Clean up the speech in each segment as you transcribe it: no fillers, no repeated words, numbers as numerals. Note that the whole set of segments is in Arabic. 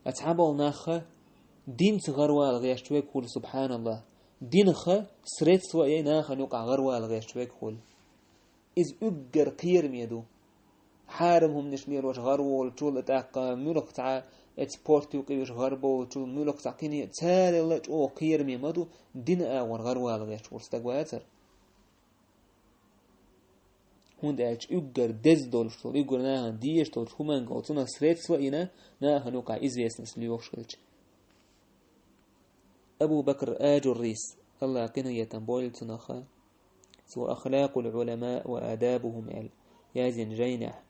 أتعبال ناخ دين غروال غيش تويك خول سبحان الله دين خ سريت سوى ناخ نوقع غروال غيش تويك خول إز أجر قير ميدو حارمهم نشمير وش غرول طول اتاق ملك تاع اكسبورت وقيش غربو طول ملك تاع كيني تال الله او قير ميمدو دين اون غروال غيش ورستغواتر هوند اج اجر دز دول شتول اجر نا ديش تو همان قوتنا سريت سوينا نا هنوقع ازيسنس ليوشلج ابو بكر اج الريس الله قنا يتنبول تنخا سو اخلاق العلماء وادابهم ال يازن جينح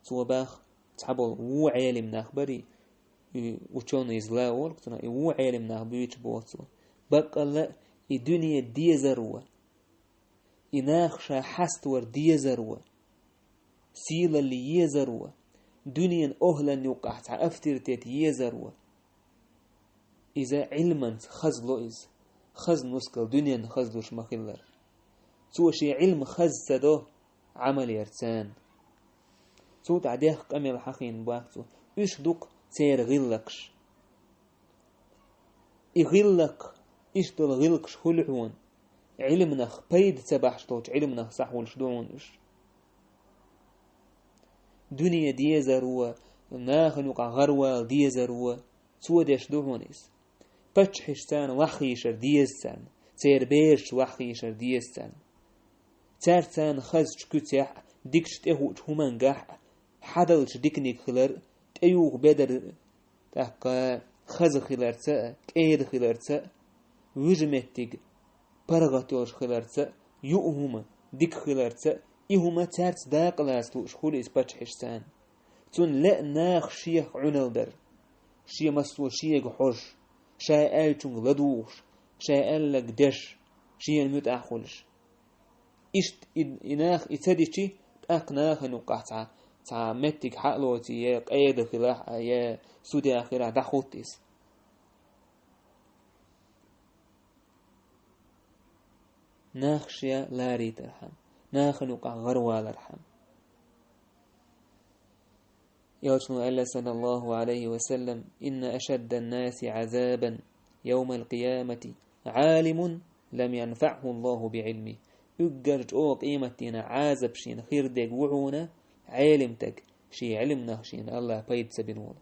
سو باخ تعبل و عالم نخبري وشون يزلاول كتنا و عالم نخبيش بوتسو بقى لا الدنيا دي زروه إناخشا حستور دي زروه سيلا اللي يزروه دنيا أهلا يوقع تعفترتت يزروه إذا علما خزلو إز خز نسكل دنيا خزلوش مخلر سو شي علم خز سدو عمل يرسان سو تعديه قمي الحقين باكتو إيش دوق سير غلقش إغلق إيش دول غلقش خلعون علمنا بيد تبعش توج علمنا صح والشدونش دنيا دي زروه ناخن وقع غروة دي زروه سوى ديش دونيس بتشحشتان وخيشر ديستان سير بيش وخيشر ديستان تارتان خزش كتيح ديكش تهوش همان قاح حدلش ديكنيك خلر تأيوغ بدر تحقا خز خلر تا كيد خلر تا وجمتك برغتوش خلرت يؤهما ديك خلرت إهما تارت داق لاسلوش خوليس بتشحشتان تون لا ناخ شيخ عنالدر شي مسلو شيخ حوش شاي آلتون لدوش شاي آلك دش شي الموت أخولش إشت إناخ إتديشي أقناخ نقاطع تا متك حقلوتي يا قيد خلاح يا سودي آخرة دخوتيس ناخشيا لا ريت الحم ناخنقع غروال الحم يوشنو ألا صلى الله عليه وسلم إن أشد الناس عذابا يوم القيامة عالم لم ينفعه الله بعلمه يقرج أو قيمتنا عازب شين خير ديك وعونا عالمتك شي علمنا شين الله بيد سبنون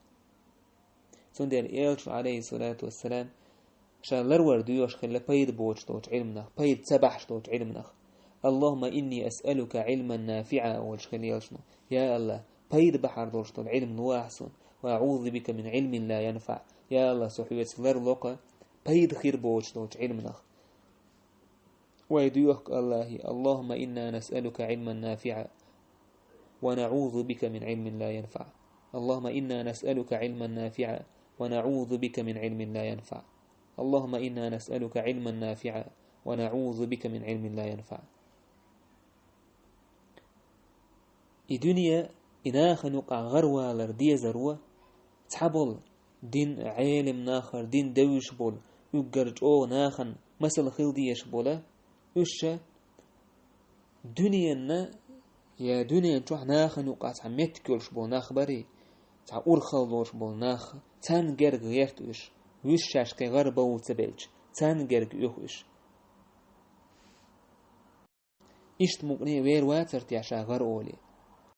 سندر يوشنو عليه الصلاة والسلام شان لرور ديوش خلا بيد بوش توج علمنا بيد سبح توج علمنا اللهم إني أسألك علما نافعا أول شخل يلشنا يا الله بيد بحر دوش توج علم نواحسن وأعوذ بك من علم لا ينفع يا الله سحويت لرلوك بيد خير بوش توج علمنا ويديوك الله اللهم إنا نسألك علما نافعا ونعوذ بك من علم لا ينفع اللهم إنا نسألك علما نافعا ونعوذ بك من علم لا ينفع اللهم إنا نسألك علما نافعا ونعوذ بك من علم لا ينفع الدنيا إناخ نقع غروة لردية زروة تحبول دين عالم ناخر دين دوش بول يقرج أو ناخن مثل خلديش بولا وشا دنيا يا دنيا تروح ناخ نقع تعميت كلش بول ناخ بري تعور خلوش بول ناخ تان جرق يرتوش وشاش كي غربة وتبلج تان جرق يخوش إشت مقني وير واتر تياشا غر أولي